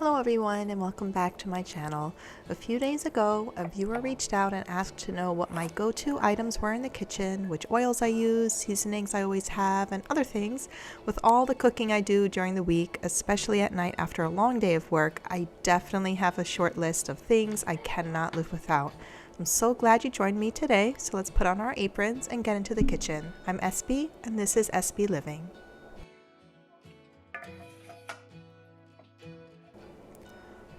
Hello everyone and welcome back to my channel. A few days ago, a viewer reached out and asked to know what my go-to items were in the kitchen, which oils I use, seasonings I always have, and other things. With all the cooking I do during the week, especially at night after a long day of work, I definitely have a short list of things I cannot live without. I'm so glad you joined me today, so let's put on our aprons and get into the kitchen. I'm SB and this is SB Living.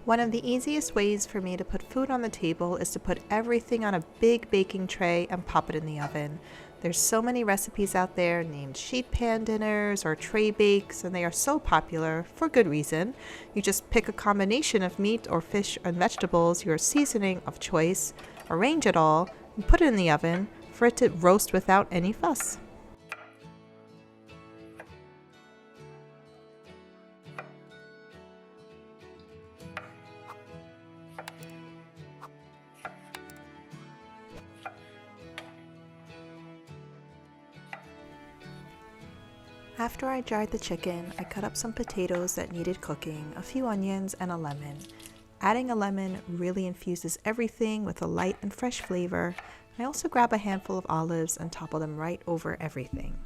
One of the easiest ways for me to put food on the table is to put everything on a big baking tray and pop it in the oven. There's so many recipes out there named sheet pan dinners or tray bakes, and they are so popular for good reason. You just pick a combination of meat or fish and vegetables, your seasoning of choice, arrange it all, and put it in the oven for it to roast without any fuss. After I dried the chicken, I cut up some potatoes that needed cooking, a few onions, and a lemon. Adding a lemon really infuses everything with a light and fresh flavor. I also grab a handful of olives and topple them right over everything.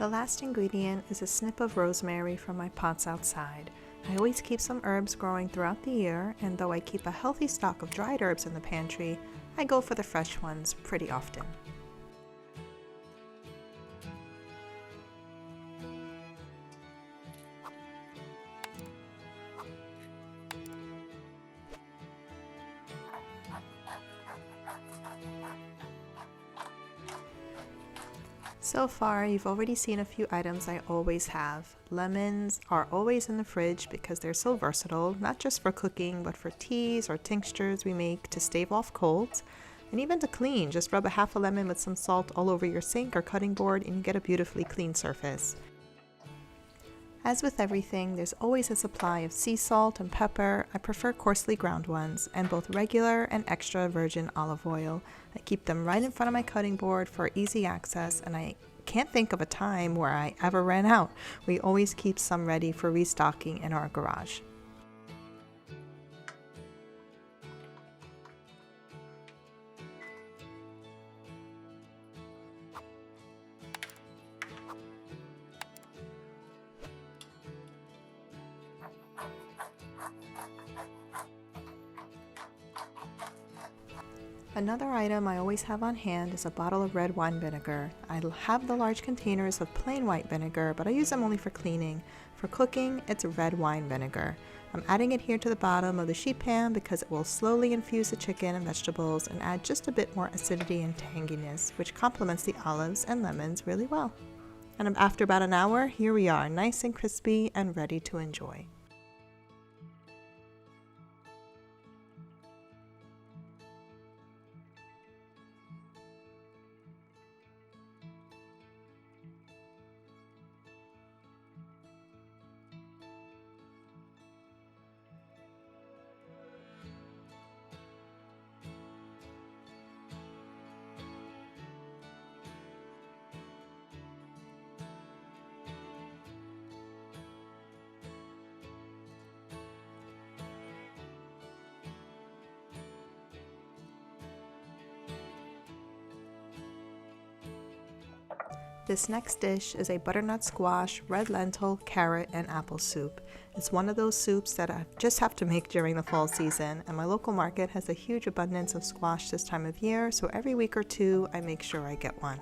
The last ingredient is a snip of rosemary from my pots outside. I always keep some herbs growing throughout the year, and though I keep a healthy stock of dried herbs in the pantry, I go for the fresh ones pretty often. So far, you've already seen a few items I always have. Lemons are always in the fridge because they're so versatile, not just for cooking, but for teas or tinctures we make to stave off colds. And even to clean, just rub a half a lemon with some salt all over your sink or cutting board and you get a beautifully clean surface. As with everything, there's always a supply of sea salt and pepper. I prefer coarsely ground ones, and both regular and extra virgin olive oil. I keep them right in front of my cutting board for easy access, and I can't think of a time where I ever ran out. We always keep some ready for restocking in our garage. Another item I always have on hand is a bottle of red wine vinegar. I have the large containers of plain white vinegar, but I use them only for cleaning. For cooking, it's red wine vinegar. I'm adding it here to the bottom of the sheet pan because it will slowly infuse the chicken and vegetables and add just a bit more acidity and tanginess, which complements the olives and lemons really well. And after about an hour, here we are, nice and crispy and ready to enjoy. This next dish is a butternut squash, red lentil, carrot, and apple soup. It's one of those soups that I just have to make during the fall season, and my local market has a huge abundance of squash this time of year, so every week or two I make sure I get one.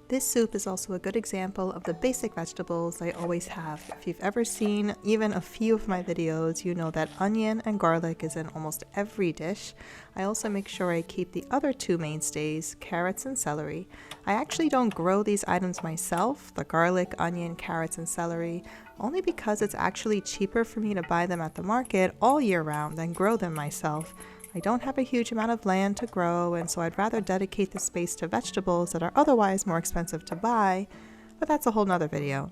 This soup is also a good example of the basic vegetables I always have. If you've ever seen even a few of my videos, you know that onion and garlic is in almost every dish. I also make sure I keep the other two mainstays, carrots and celery. I actually don't grow these items myself, the garlic, onion, carrots, and celery, only because it's actually cheaper for me to buy them at the market all year round than grow them myself. I don't have a huge amount of land to grow, and so I'd rather dedicate the space to vegetables that are otherwise more expensive to buy, but that's a whole nother video.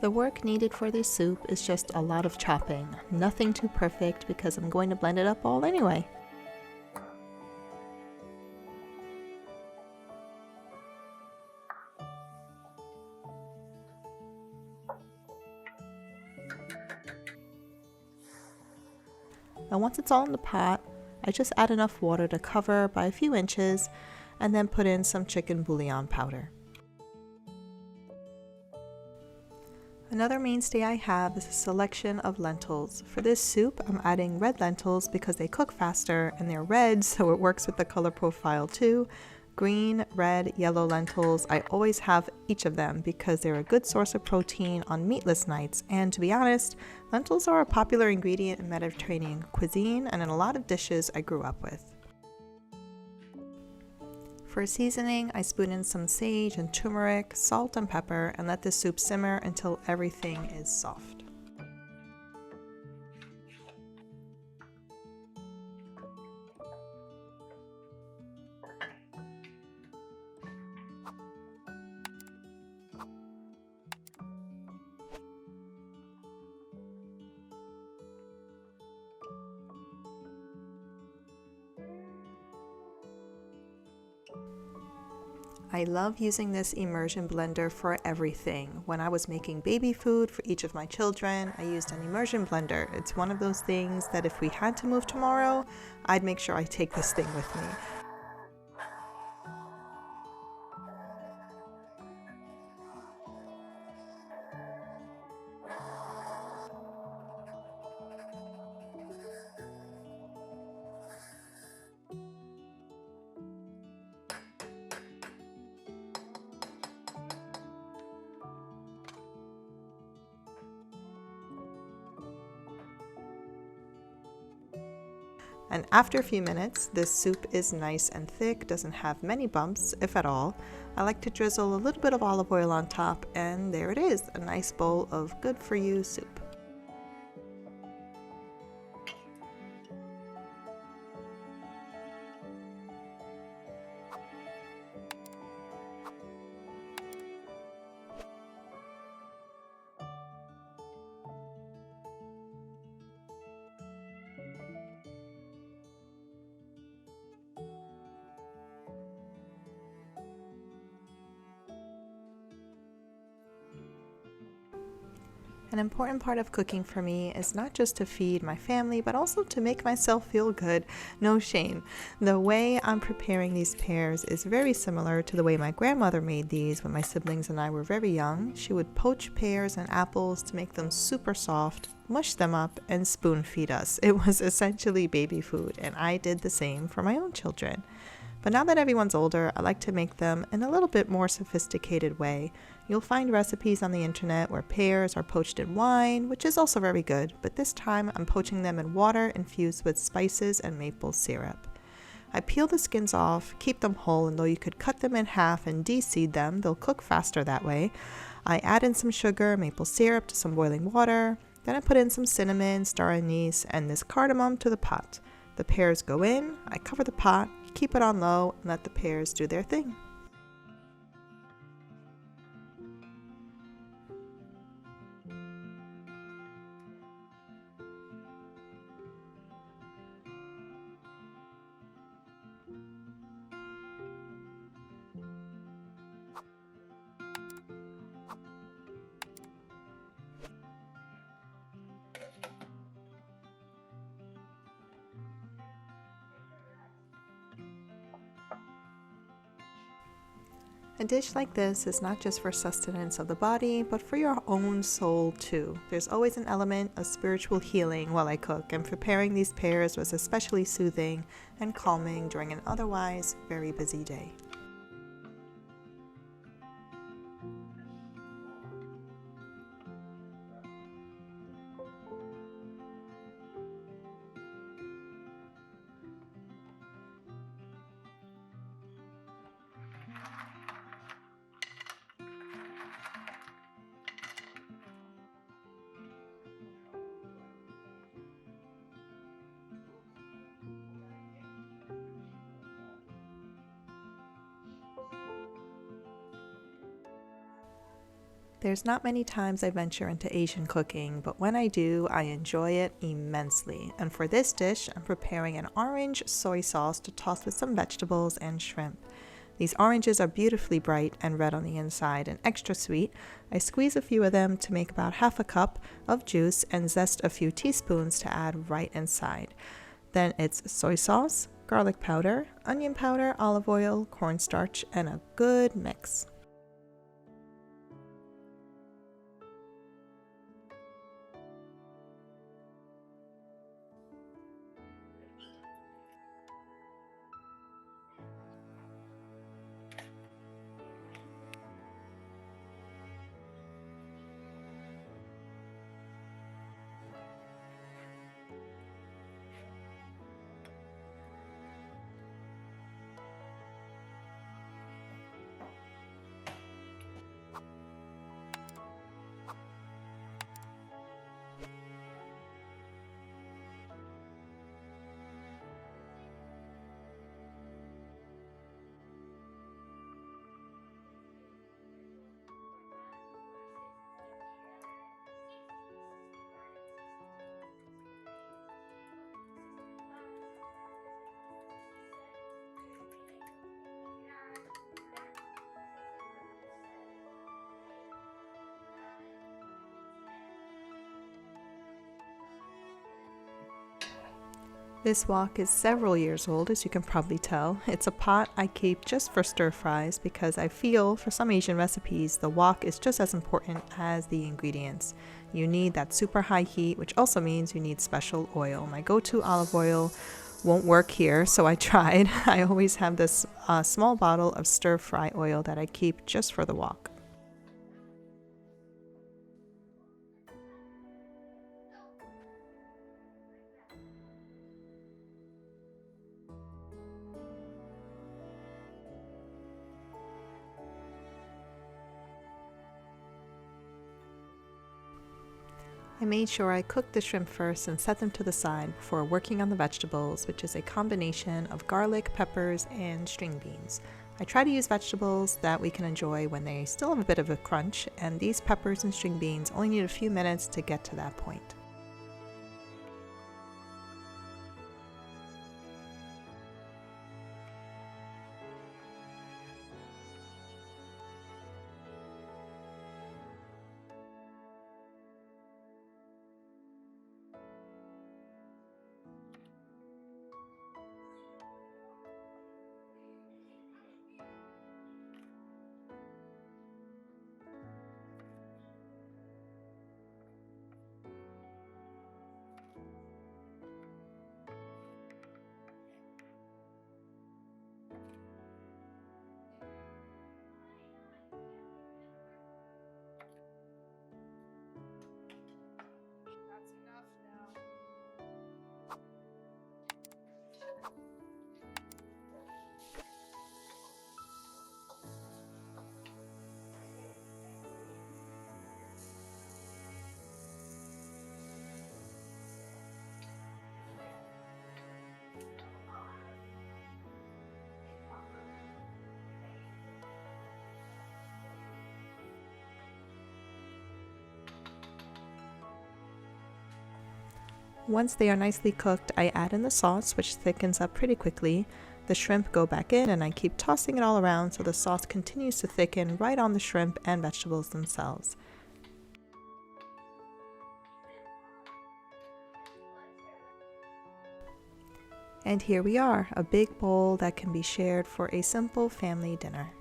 The work needed for this soup is just a lot of chopping. Nothing too perfect because I'm going to blend it up all anyway. And once it's all in the pot, I just add enough water to cover by a few inches and then put in some chicken bouillon powder. Another mainstay I have is a selection of lentils. For this soup, I'm adding red lentils because they cook faster and they're red, so it works with the color profile too. Green, red, yellow lentils, I always have each of them because they're a good source of protein on meatless nights, and to be honest, lentils are a popular ingredient in Mediterranean cuisine and in a lot of dishes I grew up with. For seasoning, I spoon in some sage and turmeric, salt and pepper, and let the soup simmer until everything is soft. I love using this immersion blender for everything. When I was making baby food for each of my children, I used an immersion blender. It's one of those things that if we had to move tomorrow, I'd make sure I take this thing with me. And after a few minutes, this soup is nice and thick, doesn't have many bumps, if at all. I like to drizzle a little bit of olive oil on top, and there it is, a nice bowl of good for you soup. An important part of cooking for me is not just to feed my family, but also to make myself feel good. No shame. The way I'm preparing these pears is very similar to the way my grandmother made these when my siblings and I were very young. She would poach pears and apples to make them super soft, mush them up, and spoon feed us. It was essentially baby food, and I did the same for my own children. But now that everyone's older, I like to make them in a little bit more sophisticated way. You'll find recipes on the internet where pears are poached in wine, which is also very good, but this time I'm poaching them in water infused with spices and maple syrup. I peel the skins off, keep them whole, and though you could cut them in half and de-seed them, they'll cook faster that way. I add in some sugar, maple syrup to some boiling water. Then I put in some cinnamon, star anise, and this cardamom to the pot. The pears go in, I cover the pot, keep it on low, and let the pears do their thing. A dish like this is not just for sustenance of the body, but for your own soul too. There's always an element of spiritual healing while I cook, and preparing these pears was especially soothing and calming during an otherwise very busy day. There's not many times I venture into Asian cooking, but when I do, I enjoy it immensely. And for this dish, I'm preparing an orange soy sauce to toss with some vegetables and shrimp. These oranges are beautifully bright and red on the inside and extra sweet. I squeeze a few of them to make about half a cup of juice and zest a few teaspoons to add right inside. Then it's soy sauce, garlic powder, onion powder, olive oil, cornstarch, and a good mix. This wok is several years old, as you can probably tell. It's a pot I keep just for stir fries because I feel for some Asian recipes the wok is just as important as the ingredients. You need that super high heat, which also means you need special oil. My go-to olive oil won't work here, so I tried. I always have this small bottle of stir fry oil that I keep just for the wok. I made sure I cooked the shrimp first and set them to the side before working on the vegetables, which is a combination of garlic, peppers, and string beans. I try to use vegetables that we can enjoy when they still have a bit of a crunch, and these peppers and string beans only need a few minutes to get to that point. Once they are nicely cooked, I add in the sauce, which thickens up pretty quickly. The shrimp go back in and I keep tossing it all around so the sauce continues to thicken right on the shrimp and vegetables themselves. And here we are, a big bowl that can be shared for a simple family dinner.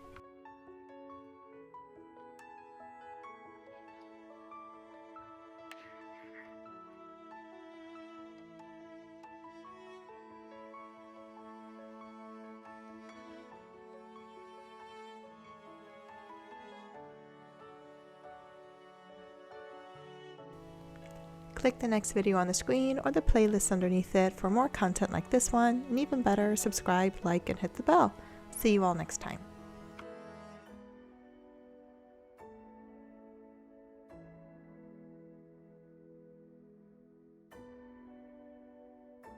Click the next video on the screen or the playlist underneath it for more content like this one, and even better, subscribe, like, and hit the bell. See you all next time.